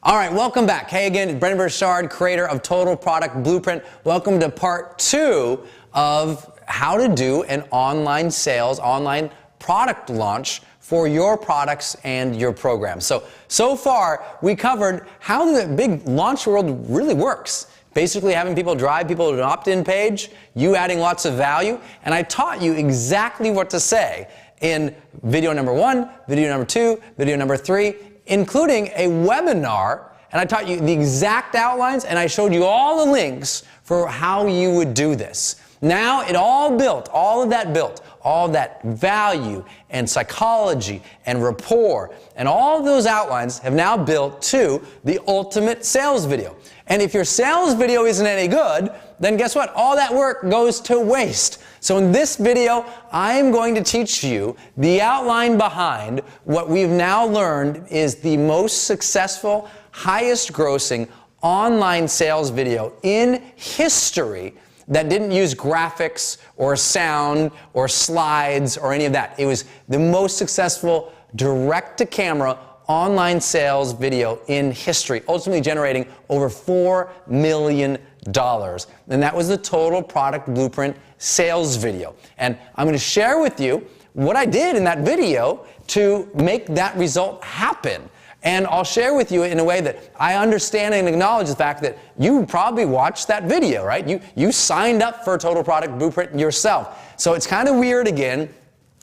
All right, welcome back. Hey again, it's Brendon Burchard, creator of Total Product Blueprint. Welcome to part 2 of how to do an online sales, online product launch for your products and your programs. So far, we covered how the big launch world really works. Basically having people drive people to an opt-in page, you adding lots of value, and I taught you exactly what to say in video number 1, video number 2, video number 3, including a webinar, and I taught you the exact outlines, and I showed you all the links for how you would do this. Now it all built, all of that value and psychology and rapport, and all of those outlines have now built to the ultimate sales video. And if your sales video isn't any good, then guess what? All that work goes to waste. So in this video, I am going to teach you the outline behind what we've now learned is the most successful, highest grossing online sales video in history that didn't use graphics or sound or slides or any of that. It was the most successful direct-to-camera online sales video in history, ultimately generating over $4 million. And that was the Total Product Blueprint sales video. And I'm going to share with you what I did in that video to make that result happen. And I'll share with you in a way that I understand and acknowledge the fact that you probably watched that video, right? You signed up for Total Product Blueprint yourself. So it's kind of weird again,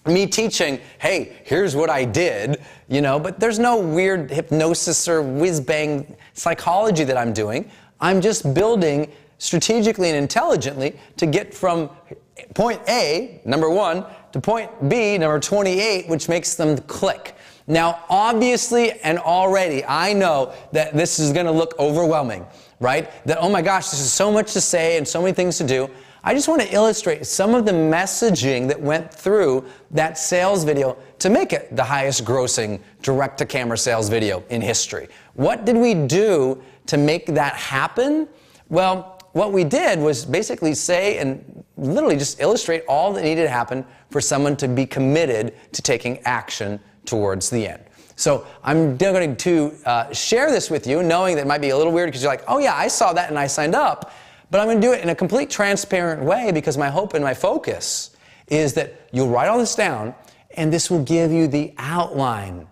me teaching, hey, here's what I did, but there's no weird hypnosis or whiz-bang psychology that I'm doing. I'm just building strategically and intelligently to get from point A, number 1, to point B, number 28, which makes them click. Now, obviously and already, I know that this is going to look overwhelming, right? That, oh my gosh, this is so much to say and so many things to do. I just want to illustrate some of the messaging that went through that sales video to make it the highest grossing direct-to-camera sales video in history. What did we do to make that happen? Well, what we did was basically say and literally just illustrate all that needed to happen for someone to be committed to taking action towards the end. So I'm going to share this with you, knowing that it might be a little weird because you're like, oh yeah, I saw that and I signed up. But I'm going to do it in a complete transparent way because my hope and my focus is that you'll write all this down and this will give you the outline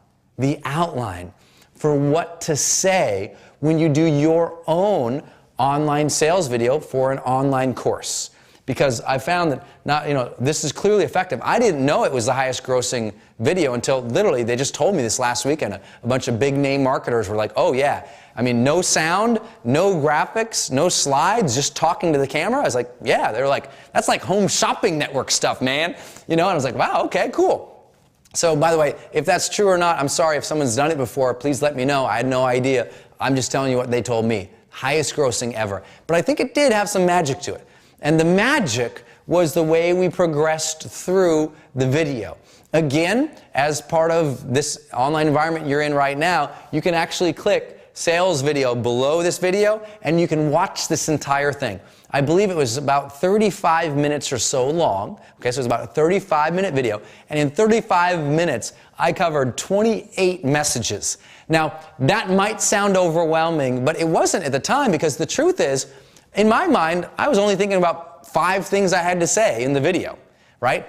for what to say when you do your own online sales video for an online course. Because I found that this is clearly effective. I didn't know it was the highest grossing video until literally they just told me this last weekend. A bunch of big name marketers were like, oh yeah, I mean, no sound, no graphics, no slides, just talking to the camera. I was like, yeah, they're like, that's like home shopping network stuff, man. And I was like, wow, okay, cool. So by the way, if that's true or not, I'm sorry if someone's done it before, please let me know. I had no idea. I'm just telling you what they told me. Highest grossing ever. But I think it did have some magic to it. And the magic was the way we progressed through the video. Again, as part of this online environment you're in right now, you can actually click sales video below this video and you can watch this entire thing. I believe it was about 35 minutes or so long. Okay, so it was about a 35-minute video. And in 35 minutes, I covered 28 messages. Now, that might sound overwhelming, but it wasn't at the time because the truth is, in my mind, I was only thinking about 5 things I had to say in the video, right?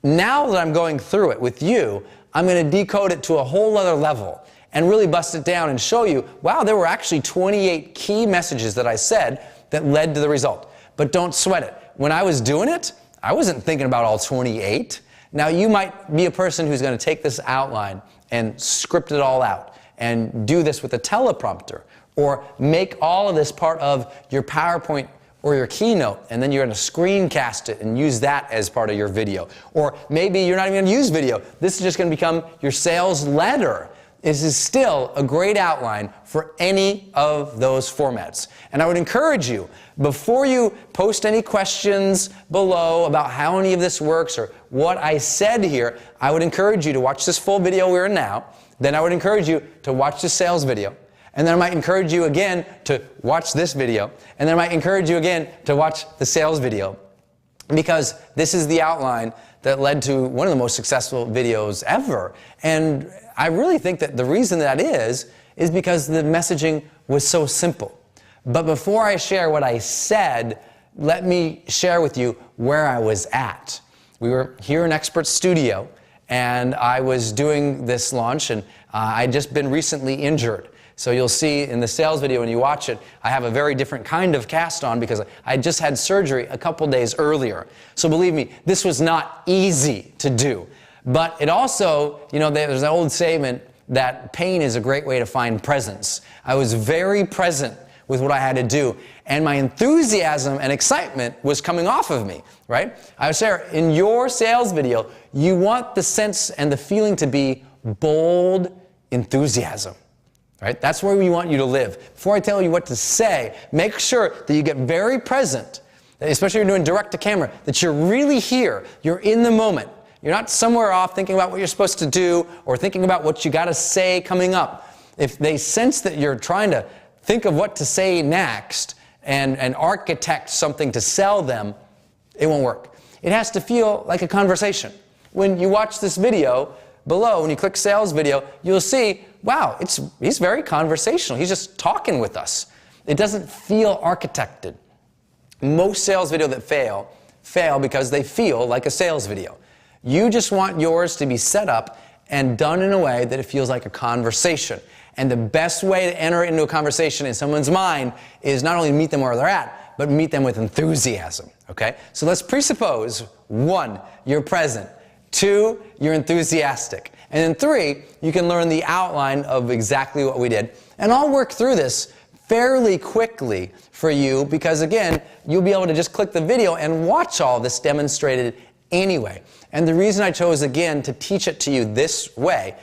Now that I'm going through it with you, I'm going to decode it to a whole other level and really bust it down and show you, wow, there were actually 28 key messages that I said that led to the result. But don't sweat it. When I was doing it, I wasn't thinking about all 28. Now, you might be a person who's going to take this outline and script it all out and do this with a teleprompter, or make all of this part of your PowerPoint or your keynote, and then you're going to screencast it and use that as part of your video. Or maybe you're not even going to use video. This is just going to become your sales letter. This is still a great outline for any of those formats. And I would encourage you, before you post any questions below about how any of this works or what I said here, I would encourage you to watch this full video we're in now. Then I would encourage you to watch the sales video. And then I might encourage you again to watch this video. And then I might encourage you again to watch the sales video. Because this is the outline that led to one of the most successful videos ever. And I really think that the reason that is is because the messaging was so simple. But before I share what I said, let me share with you where I was at. We were here in Expert Studio, and I was doing this launch, and I'd just been recently injured. So you'll see in the sales video when you watch it, I have a very different kind of cast on because I just had surgery a couple days earlier. So believe me, this was not easy to do. But it also, you know, there's an old statement that pain is a great way to find presence. I was very present with what I had to do, and my enthusiasm and excitement was coming off of me, right? I would say in your sales video, you want the sense and the feeling to be bold enthusiasm. Right? That's where we want you to live. Before I tell you what to say, make sure that you get very present, especially if you're doing direct to camera, that you're really here, you're in the moment. You're not somewhere off thinking about what you're supposed to do or thinking about what you got to say coming up. If they sense that you're trying to think of what to say next and architect something to sell them, it won't work. It has to feel like a conversation. When you watch this video below, when you click sales video, you'll see, wow, he's very conversational. He's just talking with us. It doesn't feel architected. Most sales video that fail because they feel like a sales video. You just want yours to be set up and done in a way that it feels like a conversation. And the best way to enter into a conversation in someone's mind is not only meet them where they're at, but meet them with enthusiasm, okay? So let's presuppose, 1, you're present. 2, you're enthusiastic. And then 3, you can learn the outline of exactly what we did. And I'll work through this fairly quickly for you because, again, you'll be able to just click the video and watch all this demonstrated anyway. And the reason I chose, again, to teach it to you this way,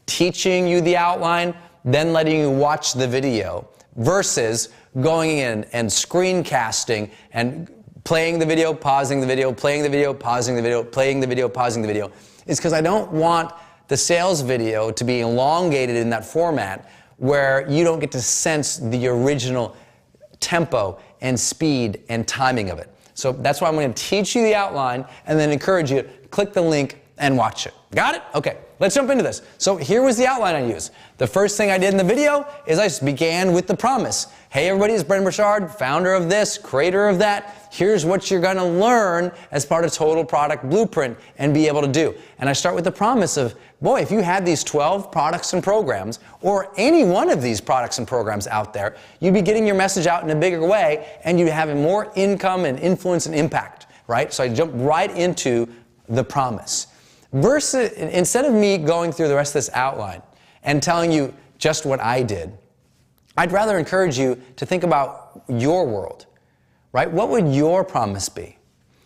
teaching you the outline, then letting you watch the video, versus going in and screencasting and playing the video, pausing the video, playing the video, pausing the video, playing the video, pausing the video, is because I don't want the sales video to be elongated in that format where you don't get to sense the original tempo and speed and timing of it. So that's why I'm going to teach you the outline and then encourage you to click the link and watch it. Got it? Okay, let's jump into this. So here was the outline I used. The first thing I did in the video is I just began with the promise. Hey everybody, it's Brendon Burchard, founder of this, creator of that. Here's what you're going to learn as part of Total Product Blueprint and be able to do. And I start with the promise of, boy, if you had these 12 products and programs, or any one of these products and programs out there, you'd be getting your message out in a bigger way, and you'd be having more income and influence and impact, right? So I jump right into the promise. Versus, instead of me going through the rest of this outline and telling you just what I did, I'd rather encourage you to think about your world, right? What would your promise be?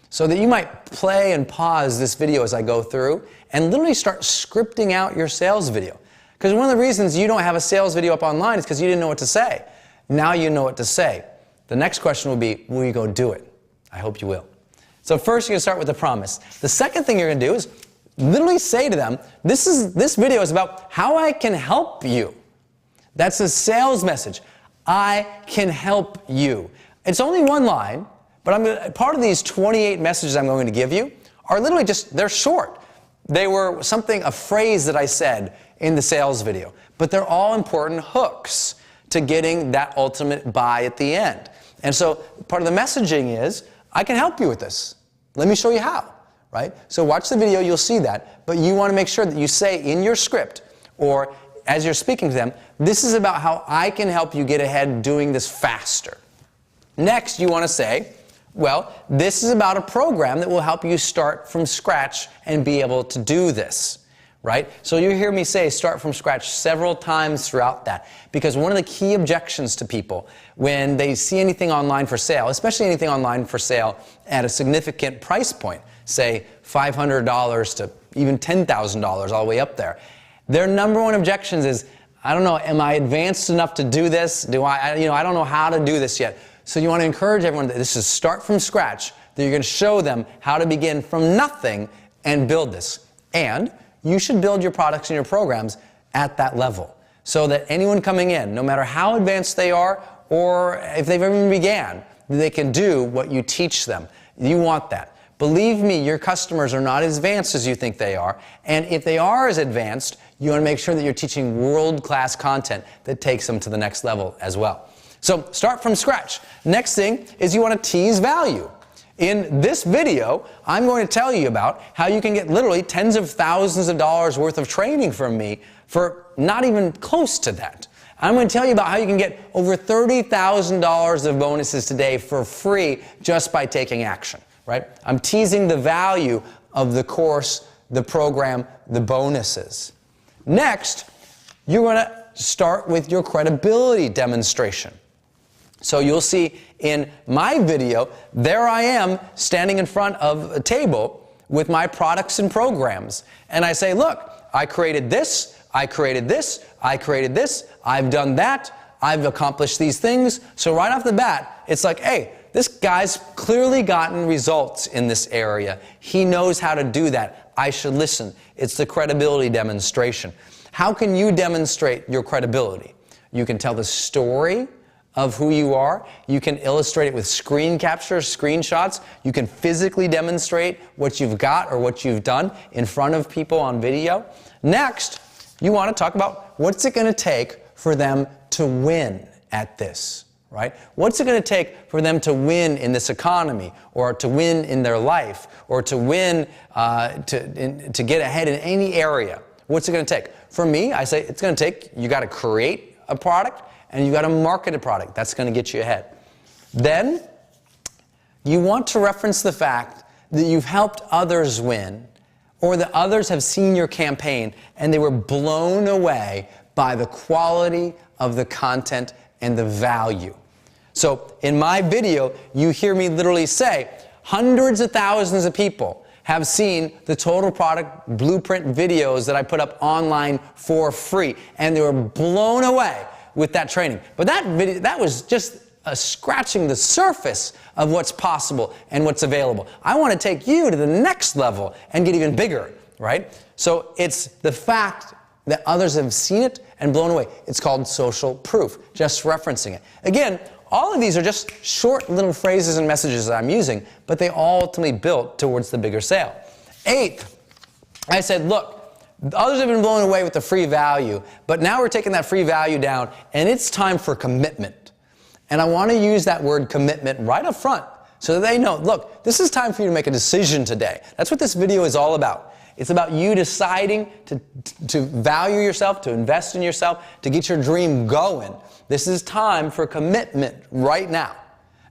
So that you might play and pause this video as I go through and literally start scripting out your sales video. Because one of the reasons you don't have a sales video up online is because you didn't know what to say. Now you know what to say. The next question will be, will you go do it? I hope you will. So first you're going to start with the promise. The second thing you're going to do is literally say to them, this video is about how I can help you. That's a sales message. I can help you. It's only one line, but part of these 28 messages I'm going to give you are literally just, they're short. They were a phrase that I said in the sales video, but they're all important hooks to getting that ultimate buy at the end. And so part of the messaging is, I can help you with this. Let me show you how, right? So watch the video, you'll see that, but you want to make sure that you say in your script or as you're speaking to them, this is about how I can help you get ahead doing this faster. Next, you want to say, well, this is about a program that will help you start from scratch and be able to do this, right? So you hear me say start from scratch several times throughout that, because one of the key objections to people when they see anything online for sale, especially anything online for sale at a significant price point, say $500 to even $10,000 all the way up there, their number one objections is, I don't know, am I advanced enough to do this? I don't know how to do this yet. So you want to encourage everyone that this is start from scratch, that you're going to show them how to begin from nothing and build this. And you should build your products and your programs at that level so that anyone coming in, no matter how advanced they are or if they've even began, they can do what you teach them. You want that. Believe me, your customers are not as advanced as you think they are. And if they are as advanced, you want to make sure that you're teaching world-class content that takes them to the next level as well. So start from scratch. Next thing is you want to tease value. In this video, I'm going to tell you about how you can get literally tens of thousands of dollars worth of training from me for not even close to that. I'm going to tell you about how you can get over $30,000 of bonuses today for free just by taking action, right? I'm teasing the value of the course, the program, the bonuses. Next, you're going to start with your credibility demonstration. So you'll see in my video, there I am standing in front of a table with my products and programs. And I say, look, I created this, I created this, I created this, I've done that, I've accomplished these things. So right off the bat, it's like, hey, this guy's clearly gotten results in this area. He knows how to do that. I should listen. It's the credibility demonstration. How can you demonstrate your credibility? You can tell the story of who you are. You can illustrate it with screen captures, screenshots. You can physically demonstrate what you've got or what you've done in front of people on video. Next, you want to talk about what's it going to take for them to win at this, right? What's it going to take for them to win in this economy, or to win in their life, or to win, to get ahead in any area? What's it going to take? For me, I say it's going to take, you got to create a product, and you got to market a product. That's going to get you ahead. Then, you want to reference the fact that you've helped others win, or that others have seen your campaign and they were blown away by the quality of the content and the value. So, in my video, you hear me literally say, hundreds of thousands of people have seen the Total Product Blueprint videos that I put up online for free, and they were blown away with that training. But that video, that was just scratching the surface of what's possible and what's available. I want to take you to the next level and get even bigger, right? So it's the fact that others have seen it and blown away. It's called social proof, just referencing it. Again, all of these are just short little phrases and messages that I'm using, but they all ultimately built towards the bigger sale. Eighth, I said, look, others have been blown away with the free value, but now we're taking that free value down, and it's time for commitment. And I want to use that word commitment right up front so that they know, look, this is time for you to make a decision today. That's what this video is all about. It's about you deciding to value yourself, to invest in yourself, to get your dream going. This is time for commitment right now.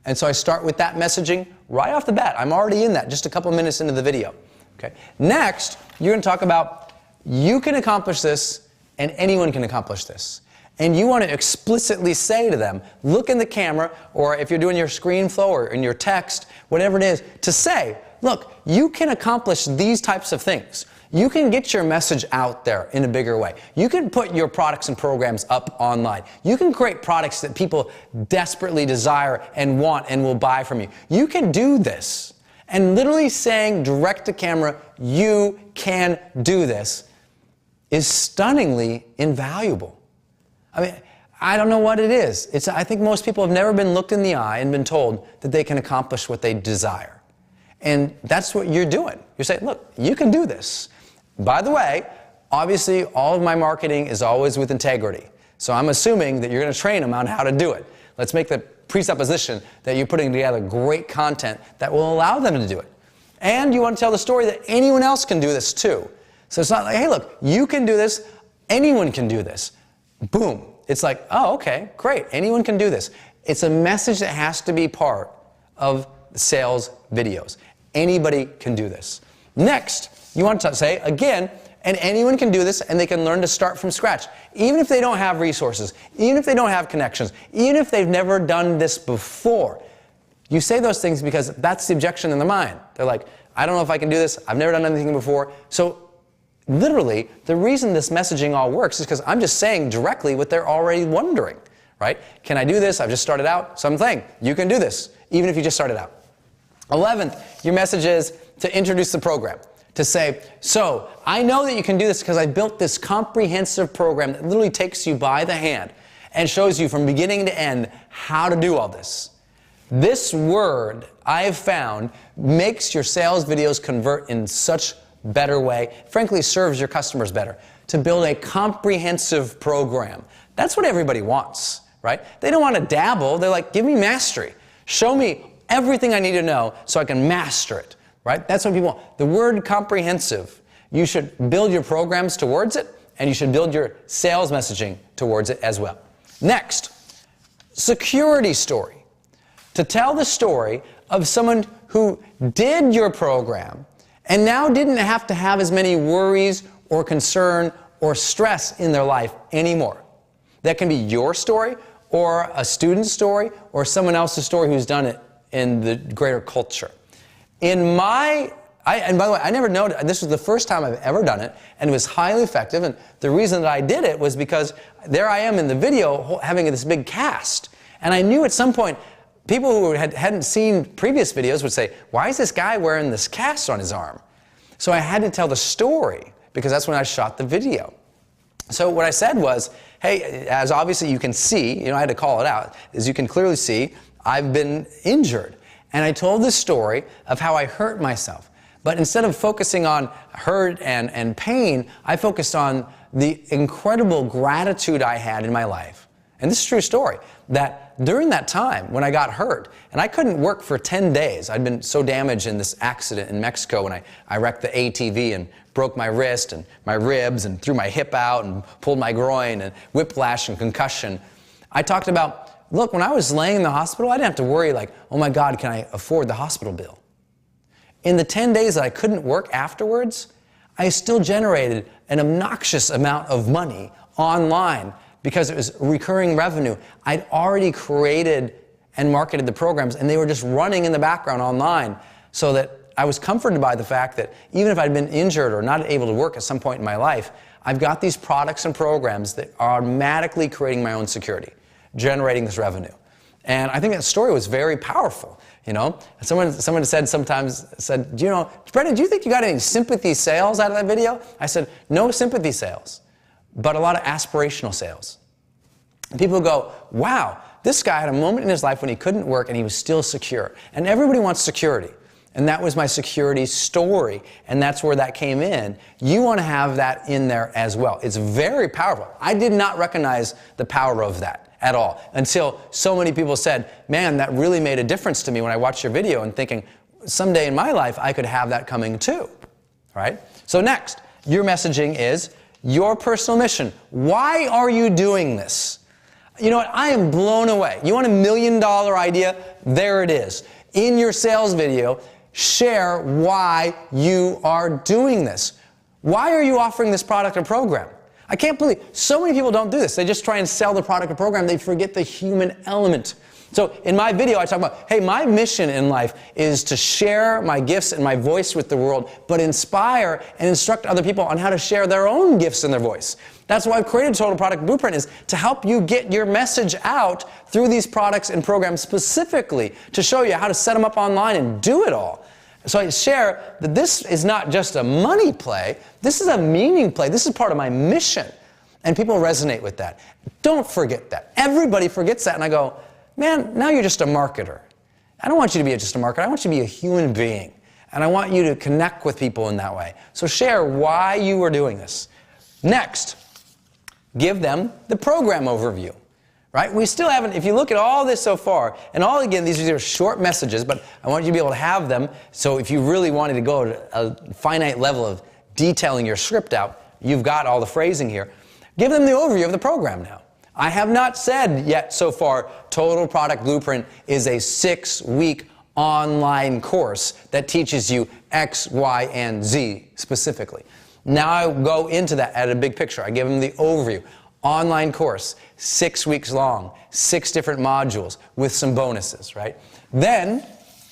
And so I start with that messaging right off the bat. I'm already in that just a couple minutes into the video. Okay. Next, you're going to talk about you can accomplish this, and anyone can accomplish this. And you want to explicitly say to them, look in the camera, or if you're doing your screen flow or in your text, whatever it is, to say, look, you can accomplish these types of things. You can get your message out there in a bigger way. You can put your products and programs up online. You can create products that people desperately desire and want and will buy from you. You can do this. And literally saying direct to camera, you can do this, is stunningly invaluable. I mean, I don't know what it is. I think most people have never been looked in the eye and been told that they can accomplish what they desire. And that's what you're doing. You're saying, look, you can do this. By the way, obviously, all of my marketing is always with integrity. So I'm assuming that you're going to train them on how to do it. Let's make the presupposition that you're putting together great content that will allow them to do it. And you want to tell the story that anyone else can do this too. So it's not like, hey, look, you can do this, anyone can do this. Boom. It's like, oh, okay, great, anyone can do this. It's a message that has to be part of sales videos. Anybody can do this. Next, you want to say, again, and anyone can do this, and they can learn to start from scratch. Even if they don't have resources, even if they don't have connections, even if they've never done this before. You say those things because that's the objection in their mind. They're like, I don't know if I can do this, I've never done anything before. So literally, the reason this messaging all works is because I'm just saying directly what they're already wondering, right? Can I do this? I've just started out. So I'm saying, you can do this, even if you just started out. 11th, your message is to introduce the program. To say, so I know that you can do this because I built this comprehensive program that literally takes you by the hand and shows you from beginning to end how to do all this. This word, I have found, makes your sales videos convert in such better way, frankly serves your customers better. to build a comprehensive program. That's what everybody wants, right? They don't want to dabble. They're like, give me mastery. Show me everything I need to know so I can master it, right? That's what people want. The word comprehensive, you should build your programs towards it, and you should build your sales messaging towards it as well. Next, security story. To tell the story of someone who did your program and now didn't have to have as many worries or concern or stress in their life anymore. That can be your story or a student's story or someone else's story who's done it in the greater culture. And by the way, I never noticed, this was the first time I've ever done it, and it was highly effective, and the reason that I did it was because there I am in the video having this big cast, and I knew at some point people who hadn't seen previous videos would say, why is this guy wearing this cast on his arm? So I had to tell the story, because that's when I shot the video. So what I said was, hey, as obviously you can see, I had to call it out, as you can clearly see, I've been injured. And I told the story of how I hurt myself. But instead of focusing on hurt and pain, I focused on the incredible gratitude I had in my life. And this is a true story, that during that time when I got hurt, and I couldn't work for 10 days. I'd been so damaged in this accident in Mexico when I wrecked the ATV and broke my wrist and my ribs and threw my hip out and pulled my groin and whiplash and concussion. I talked about, look, when I was laying in the hospital, I didn't have to worry like, oh my God, can I afford the hospital bill? In the 10 days that I couldn't work afterwards, I still generated an obnoxious amount of money online because it was recurring revenue. I'd already created and marketed the programs, and they were just running in the background online, so that I was comforted by the fact that even if I'd been injured or not able to work at some point in my life, I've got these products and programs that are automatically creating my own security, generating this revenue. And I think that story was very powerful. Someone said, Brendan, do you think you got any sympathy sales out of that video? I said, no sympathy sales, but a lot of aspirational sales. And people go, wow, this guy had a moment in his life when he couldn't work and he was still secure. And everybody wants security. And that was my security story. And that's where that came in. You want to have that in there as well. It's very powerful. I did not recognize the power of that at all until so many people said, man, that really made a difference to me when I watched your video, and thinking someday in my life I could have that coming too. Right? So next, your messaging is your personal mission. Why are you doing this? You know what? I am blown away. You want $1 million idea? There it is. In your sales video, share why you are doing this. Why are you offering this product or program? I can't believe so many people don't do this. They just try and sell the product or program. They forget the human element. So in my video, I talk about, hey, my mission in life is to share my gifts and my voice with the world, but inspire and instruct other people on how to share their own gifts and their voice. That's why I've created Total Product Blueprint, is to help you get your message out through these products and programs, specifically to show you how to set them up online and do it all. So I share that this is not just a money play, this is a meaning play, this is part of my mission. And people resonate with that. Don't forget that. Everybody forgets that, and I go, man, now you're just a marketer. I don't want you to be just a marketer, I want you to be a human being. And I want you to connect with people in that way. So share why you are doing this. Next, give them the program overview. Right? We still haven't, if you look at all this so far, and again, these are short messages, but I want you to be able to have them, so if you really wanted to go to a finite level of detailing your script out, you've got all the phrasing here. Give them the overview of the program now. I have not said yet so far, Total Product Blueprint is a 6-week online course that teaches you X, Y, and Z specifically. Now I go into that at a big picture. I give them the overview. Online course, 6 weeks long, 6 different modules with some bonuses, right? Then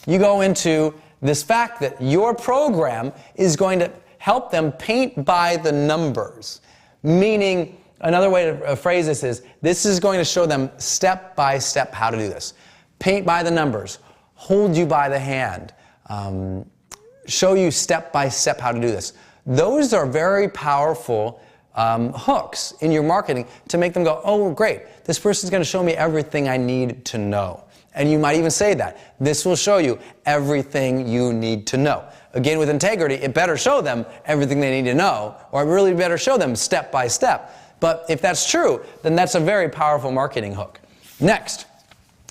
you go into this fact that your program is going to help them paint by the numbers. Meaning, another way to phrase this is going to show them step by step how to do this. Paint by the numbers, hold you by the hand, show you step by step how to do this. Those are very powerful hooks in your marketing to make them go, oh, great, this person's going to show me everything I need to know. And you might even say that. This will show you everything you need to know. Again, with integrity, it better show them everything they need to know, or it really better show them step by step. But if that's true, then that's a very powerful marketing hook. Next,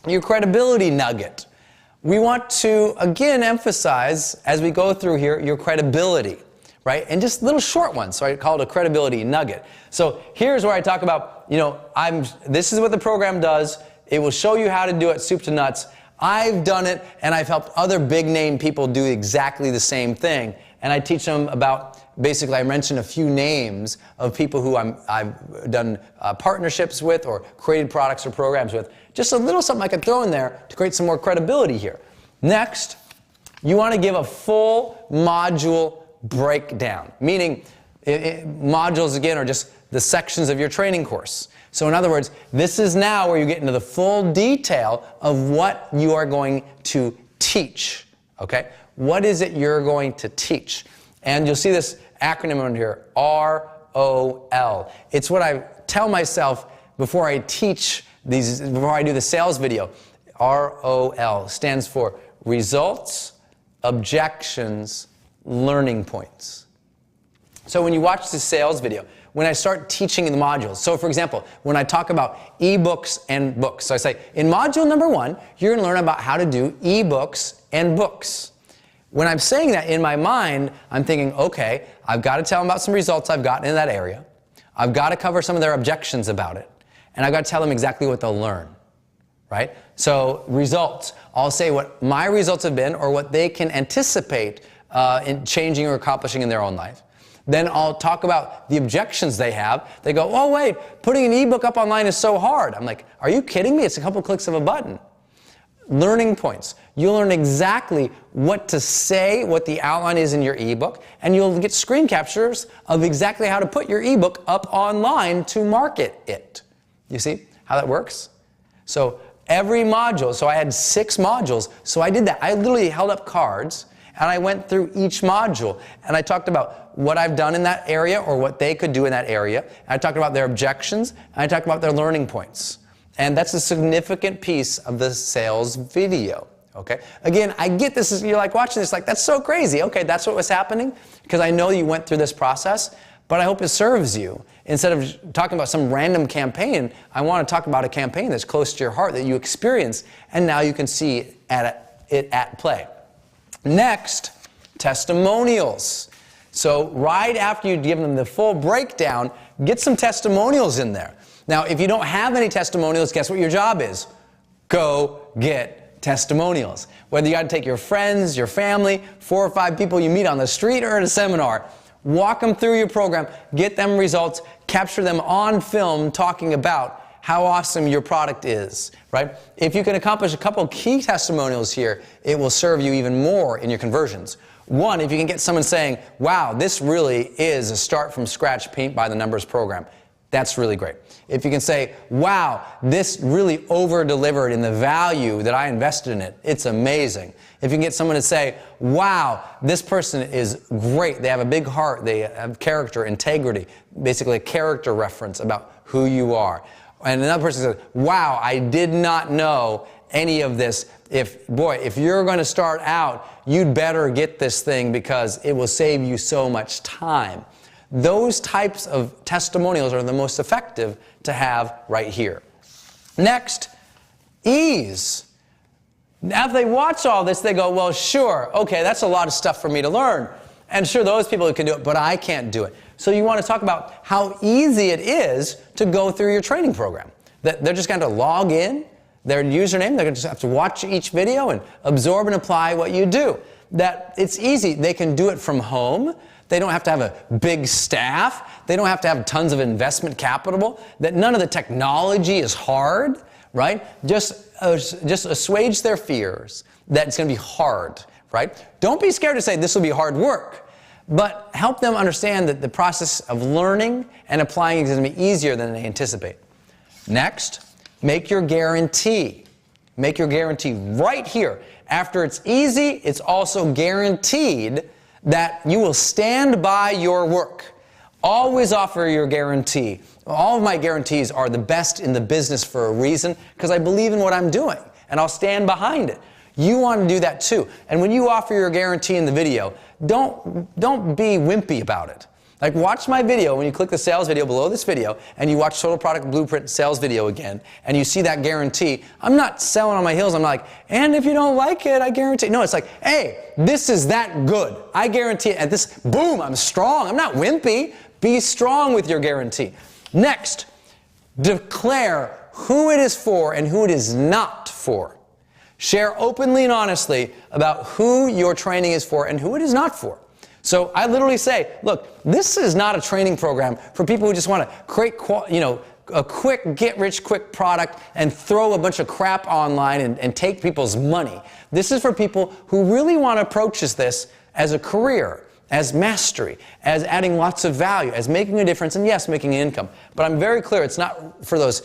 your credibility nugget. We want to, again, emphasize, as we go through here, your credibility, right? And just little short ones, so I call it a credibility nugget. So here's where I talk about, this is what the program does. It will show you how to do it, soup to nuts. I've done it, and I've helped other big-name people do exactly the same thing. And I teach them about, basically, I mentioned a few names of people who I've done partnerships with or created products or programs with. Just a little something I could throw in there to create some more credibility here. Next, you want to give a full module breakdown, meaning modules, again, are just the sections of your training course. So in other words, this is now where you get into the full detail of what you are going to teach, okay? What is it you're going to teach? And you'll see this acronym on here, ROL. It's what I tell myself before I teach these, before I do the sales video. ROL stands for results, objections, learning points. So when you watch the sales video, when I start teaching the modules, so for example, when I talk about ebooks and books, so I say, in module number 1, you're going to learn about how to do ebooks and books. When I'm saying that in my mind, I'm thinking, okay, I've got to tell them about some results I've gotten in that area. I've got to cover some of their objections about it. And I've got to tell them exactly what they'll learn, right? So results, I'll say what my results have been or what they can anticipate in changing or accomplishing in their own life. Then I'll talk about the objections they have. They go, oh wait, putting an ebook up online is so hard. I'm like, are you kidding me? It's a couple clicks of a button. Learning points. You'll learn exactly what to say, what the outline is in your ebook, and you'll get screen captures of exactly how to put your ebook up online to market it. You see how that works? So every module, so I had 6 modules, so I did that. I literally held up cards and I went through each module and I talked about what I've done in that area or what they could do in that area. And I talked about their objections and I talked about their learning points. And that's a significant piece of the sales video, okay? Again, I get this, you're like watching this like, that's so crazy. Okay, that's what was happening because I know you went through this process, but I hope it serves you. Instead of talking about some random campaign, I want to talk about a campaign that's close to your heart that you experience and now you can see it at play. Next, testimonials. So right after you give them the full breakdown, get some testimonials in there. Now, if you don't have any testimonials, guess what your job is? Go get testimonials. Whether you got to take your friends, your family, 4 or 5 people you meet on the street or at a seminar, walk them through your program, get them results, capture them on film talking about how awesome your product is, right? If you can accomplish a couple key testimonials here, it will serve you even more in your conversions. One, if you can get someone saying, wow, this really is a start from scratch paint by the numbers program. That's really great. If you can say, wow, this really over-delivered in the value that I invested in it, it's amazing. If you can get someone to say, wow, this person is great, they have a big heart, they have character, integrity, basically a character reference about who you are. And another person says, wow, I did not know any of this. If you're going to start out, you'd better get this thing because it will save you so much time. Those types of testimonials are the most effective to have right here. Next, ease. Now, if they watch all this, they go, well, sure, okay, that's a lot of stuff for me to learn. And sure, those people can do it, but I can't do it. So you want to talk about how easy it is to go through your training program. That they're just going to log in, their username, they're going to just have to watch each video and absorb and apply what you do. That it's easy. They can do it from home. They don't have to have a big staff. They don't have to have tons of investment capital. That none of the technology is hard, right? Just assuage their fears that it's going to be hard, right? Don't be scared to say this will be hard work, but help them understand that the process of learning and applying is going to be easier than they anticipate. Next, make your guarantee. Make your guarantee right here. After it's easy, it's also guaranteed that you will stand by your work. Always offer your guarantee. All of my guarantees are the best in the business for a reason because I believe in what I'm doing. and I'll stand behind it. You want to do that too. And when you offer your guarantee in the video, don't be wimpy about it. Like, watch my video when you click the sales video below this video and you watch Total Product Blueprint sales video again and you see that guarantee. I'm not selling on my heels. I'm like, and if you don't like it, I guarantee. No, it's like, hey, this is that good. I guarantee it. At this, boom, I'm strong. I'm not wimpy. Be strong with your guarantee. Next, declare who it is for and who it is not for. Share openly and honestly about who your training is for and who it is not for. So I literally say, look, this is not a training program for people who just want to create, a quick get-rich-quick product and throw a bunch of crap online and take people's money. This is for people who really want to approach this as a career, as mastery, as adding lots of value, as making a difference, and yes, making an income. But I'm very clear, it's not for those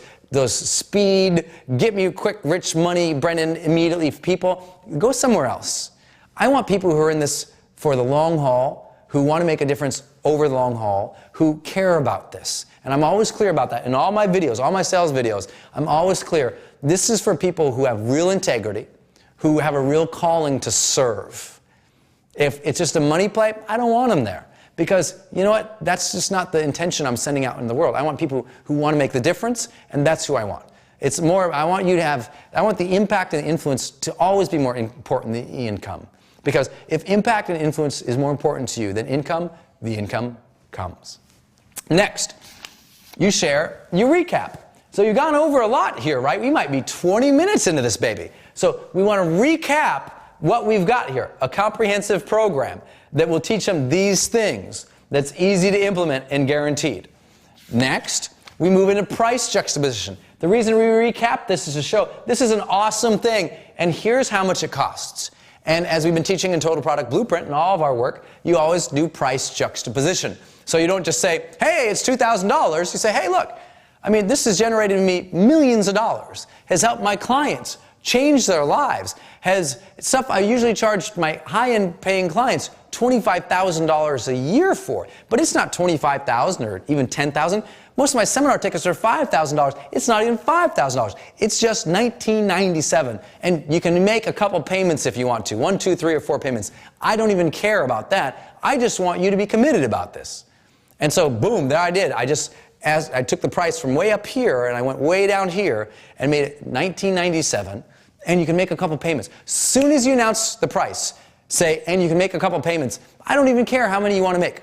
speed, get me quick, rich money, Brendan, immediately people. Go somewhere else. I want people who are in this for the long haul, who want to make a difference over the long haul, who care about this. And I'm always clear about that. In all my videos, all my sales videos, I'm always clear. This is for people who have real integrity, who have a real calling to serve. If it's just a money play, I don't want them there. Because, you know what, that's just not the intention I'm sending out in the world. I want people who want to make the difference, and that's who I want. It's more, I want the impact and influence to always be more important than the income. Because if impact and influence is more important to you than income, the income comes. Next, you share your recap. So you've gone over a lot here, right? We might be 20 minutes into this baby. So we want to recap what we've got here, a comprehensive program that will teach them these things that's easy to implement and guaranteed. Next, we move into price juxtaposition. The reason we recap this is to show this is an awesome thing, and here's how much it costs. And as we've been teaching in Total Product Blueprint and all of our work, you always do price juxtaposition. So you don't just say, hey, it's $2,000. You say, hey, look, I mean, this has generated me millions of dollars, has helped my clients change their lives, has stuff I usually charge my high-end paying clients $25,000 a year for. But it's not $25,000 or even $10,000. Most of my seminar tickets are $5,000. It's not even $5,000. It's just $19.97. And you can make a couple payments if you want to. 1, 2, 3, or 4 payments. I don't even care about that. I just want you to be committed about this. And so, boom, there I did. As I took the price from way up here and I went way down here and made it $19.97. And you can make a couple payments. Soon as you announce the price, say, and you can make a couple payments. I don't even care how many you want to make,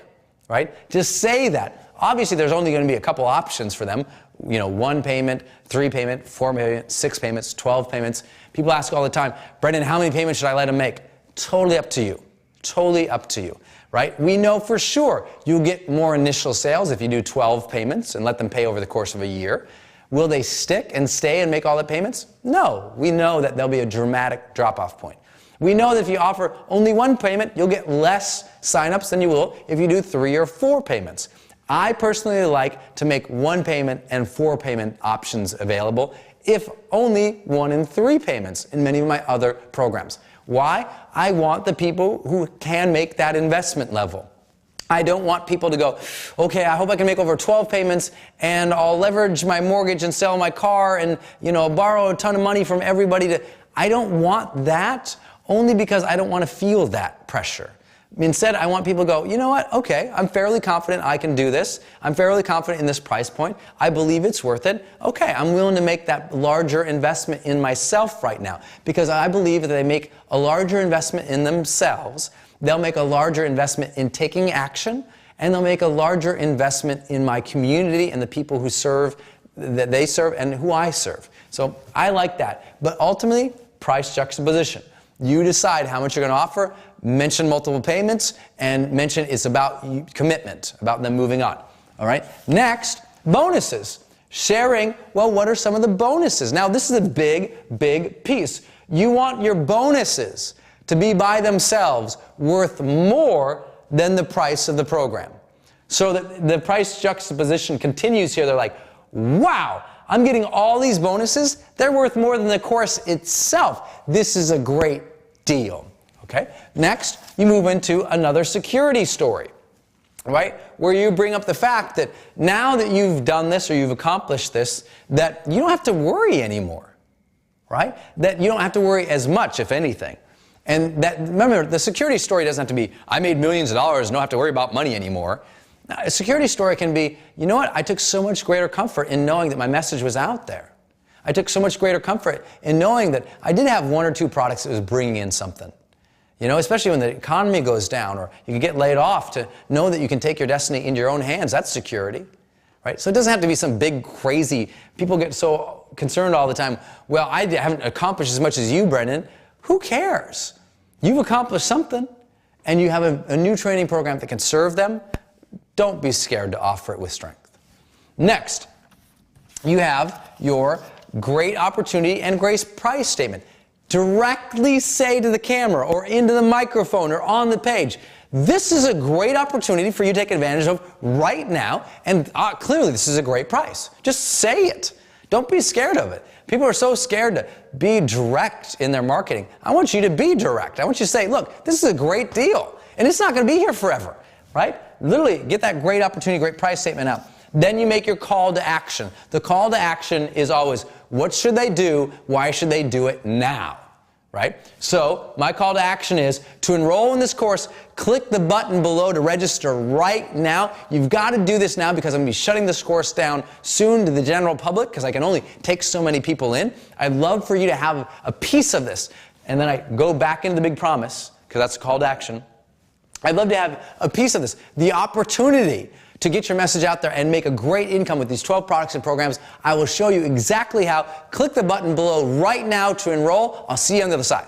right? Just say that. Obviously, there's only going to be a couple options for them. 1 payment, 3 payment, 4 payment, 6 payments, 12 payments. People ask all the time, Brendan, how many payments should I let them make? Totally up to you. Totally up to you, right? We know for sure you'll get more initial sales if you do 12 payments and let them pay over the course of a year. Will they stick and stay and make all the payments? No. We know that there'll be a dramatic drop-off point. We know that if you offer only 1 payment, you'll get less sign-ups than you will if you do 3 or 4 payments. I personally like to make 1 payment and 4 payment options available, if only 1 and 3 payments in many of my other programs. Why? I want the people who can make that investment level. I don't want people to go, okay, I hope I can make over 12 payments and I'll leverage my mortgage and sell my car and, borrow a ton of money from everybody I don't want that, only because I don't want to feel that pressure. Instead, I want people to go, you know what, okay, I'm fairly confident I can do this. I'm fairly confident in this price point. I believe it's worth it. Okay, I'm willing to make that larger investment in myself right now because I believe that they make a larger investment in themselves. They'll make a larger investment in taking action, and they'll make a larger investment in my community and the people who serve, that they serve, and who I serve. So I like that. But ultimately, price juxtaposition. You decide how much you're going to offer, mention multiple payments, and mention it's about commitment, about them moving on. All right? Next, bonuses. Sharing, well, what are some of the bonuses? Now, this is a big, big piece. You want your bonuses to be by themselves worth more than the price of the program. So that the price juxtaposition continues here. They're like, wow, I'm getting all these bonuses. They're worth more than the course itself. This is a great deal. Okay? Next, you move into another security story, right? Where you bring up the fact that now that you've done this or you've accomplished this, that you don't have to worry anymore. right? That you don't have to worry as much, if anything. And that, remember, the security story doesn't have to be, I made millions of dollars and don't have to worry about money anymore. Now, a security story can be, you know what, I took so much greater comfort in knowing that my message was out there. I took so much greater comfort in knowing that I did have one or two products that was bringing in something. You know, especially when the economy goes down or you can get laid off, to know that you can take your destiny into your own hands, that's security, right? So it doesn't have to be some big, crazy, people get so concerned all the time, well, I haven't accomplished as much as you, Brendan. Who cares? You've accomplished something, and you have a new training program that can serve them. Don't be scared to offer it with strength. Next, you have your great opportunity and great price statement. Directly say to the camera or into the microphone or on the page, this is a great opportunity for you to take advantage of right now, and clearly this is a great price. Just say it. Don't be scared of it. People are so scared to be direct in their marketing. I want you to be direct. I want you to say, look, this is a great deal, and it's not going to be here forever, right? Literally, get that great opportunity, great price statement out. Then you make your call to action. The call to action is always, what should they do? Why should they do it now? Right? So my call to action is to enroll in this course, click the button below to register right now. You've got to do this now because I'm going to be shutting this course down soon to the general public because I can only take so many people in. I'd love for you to have a piece of this. And then I go back into the big promise because that's a call to action. I'd love to have a piece of this, the opportunity to get your message out there and make a great income with these 12 products and programs. I will show you exactly how. Click the button below right now to enroll. I'll see you on the other side.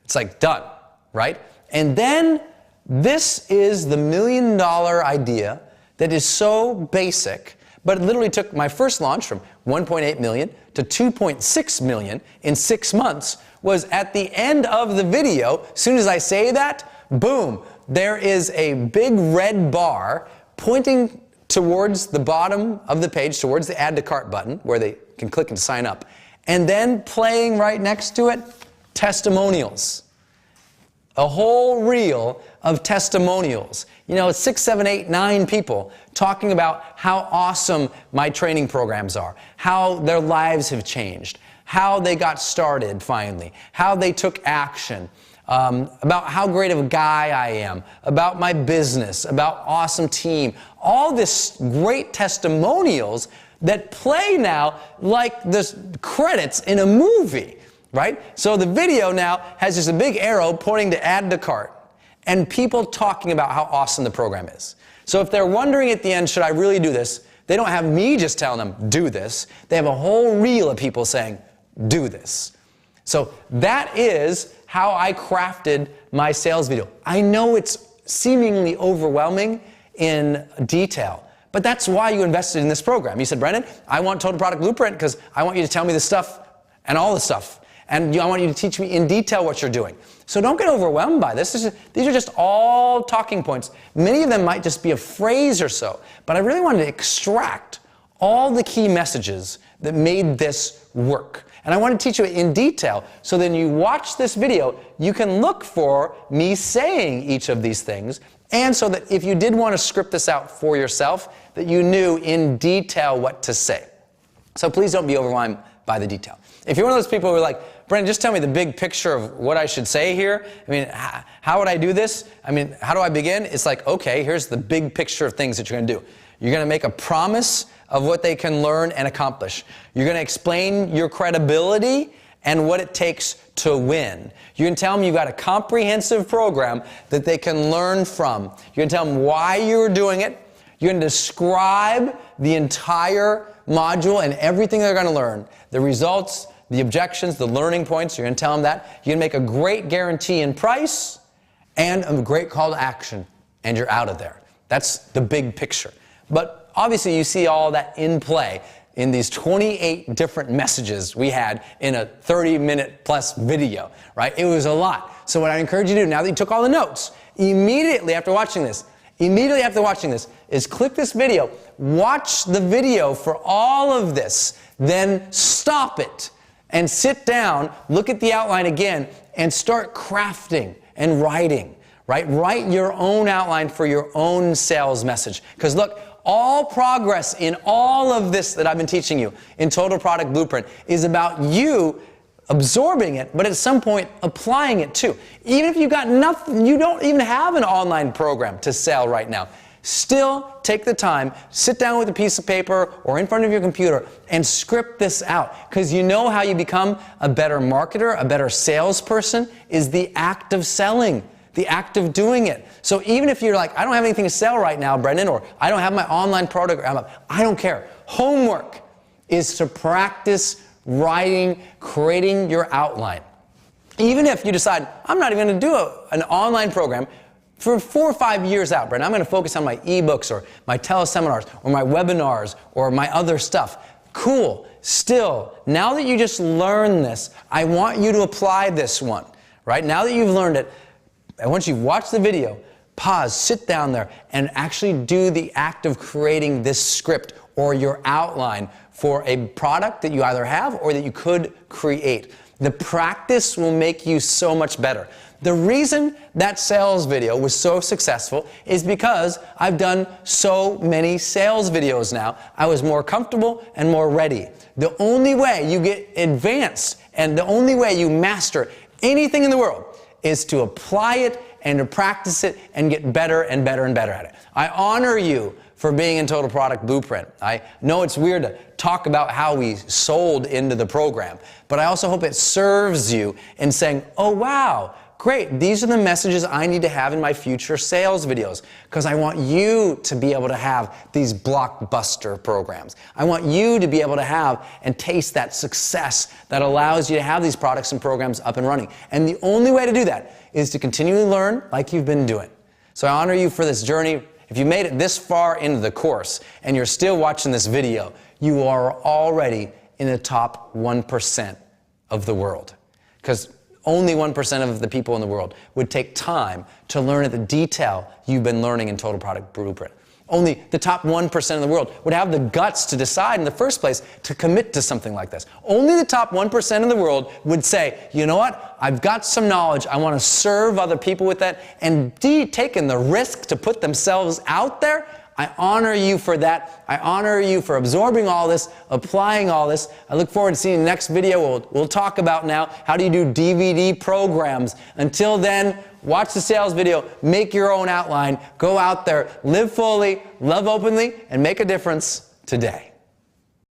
It's like done, right? And then this is the $1 million idea that is so basic, but it literally took my first launch from 1.8 million to 2.6 million in 6 months. Was at the end of the video, as soon as I say that, boom, there is a big red bar pointing towards the bottom of the page, towards the Add to Cart button, where they can click and sign up. And then playing right next to it, testimonials. A whole reel of testimonials. You know, 6, 7, 8, 9 people talking about how awesome my training programs are, how their lives have changed, how they got started finally, how they took action. About how great of a guy I am, about my business, about awesome team, all this great testimonials that play now like the credits in a movie, right? So the video now has just a big arrow pointing to Add to Cart and people talking about how awesome the program is. So if they're wondering at the end, should I really do this? They don't have me just telling them, do this. They have a whole reel of people saying, do this. So that is how I crafted my sales video. I know it's seemingly overwhelming in detail, but that's why you invested in this program. You said, Brendan, I want Total Product Blueprint because I want you to tell me the stuff and all the stuff. And I want you to teach me in detail what you're doing. So don't get overwhelmed by this. These are just all talking points. Many of them might just be a phrase or so, but I really wanted to extract all the key messages that made this work. And I want to teach you in detail, so then you watch this video, you can look for me saying each of these things, and so that if you did want to script this out for yourself, that you knew in detail what to say. So please don't be overwhelmed by the detail. If you're one of those people who are like, Brendan, just tell me the big picture of what I should say here. I mean, how would I do this? I mean, how do I begin? It's like, okay, here's the big picture of things that you're going to do. You're going to make a promise of what they can learn and accomplish. You're going to explain your credibility and what it takes to win. You can tell them you've got a comprehensive program that they can learn from. You can tell them why you're doing it. You're going to describe the entire module and everything they're going to learn, the results, the objections, the learning points. You're going to tell them that. You're going to make a great guarantee in price and a great call to action, and you're out of there. That's the big picture. But obviously, you see all that in play in these 28 different messages we had in a 30-minute plus video, right? It was a lot. So what I encourage you to do, now that you took all the notes, immediately after watching this, is click this video, watch the video for all of this, then stop it and sit down, look at the outline again, and start crafting and writing, right? Write your own outline for your own sales message. Because look, All progress in all of this that I've been teaching you in Total Product Blueprint is about you absorbing it, but at some point applying it too. Even if you got nothing, you don't even have an online program to sell right now, still take the time, sit down with a piece of paper or in front of your computer and script this out. Because you know how you become a better marketer, a better salesperson is the act of selling, the act of doing it. So even if you're like, I don't have anything to sell right now, Brendan, or I don't have my online program up, I don't care. Homework is to practice writing, creating your outline. Even if you decide, I'm not even going to do an online program for 4 or 5 years out, Brendan, I'm going to focus on my ebooks or my teleseminars or my webinars or my other stuff. Cool. Still, now that you just learned this, I want you to apply this one, right? Now that you've learned it, and once you've watched the video, pause, sit down there, and actually do the act of creating this script or your outline for a product that you either have or that you could create. The practice will make you so much better. The reason that sales video was so successful is because I've done so many sales videos now. I was more comfortable and more ready. The only way you get advanced and the only way you master anything in the world is to apply it and to practice it and get better and better and better at it. I honor you for being in Total Product Blueprint. I know it's weird to talk about how we sold into the program, but I also hope it serves you in saying, oh wow, great, these are the messages I need to have in my future sales videos because I want you to be able to have these blockbuster programs. I want you to be able to have and taste that success that allows you to have these products and programs up and running. And the only way to do that is to continually learn like you've been doing. So I honor you for this journey. If you made it this far into the course and you're still watching this video, you are already in the top 1% of the world. Because only 1% of the people in the world would take time to learn at the detail you've been learning in Total Product Blueprint. Only the top 1% of the world would have the guts to decide in the first place to commit to something like this. Only the top 1% of the world would say, you know what, I've got some knowledge, I want to serve other people with that, and taking the risk to put themselves out there. I honor you for that. I honor you for absorbing all this, applying all this. I look forward to seeing the next video. We'll talk about now how do you do DVD programs. Until then, watch the sales video, make your own outline, go out there, live fully, love openly, and make a difference today.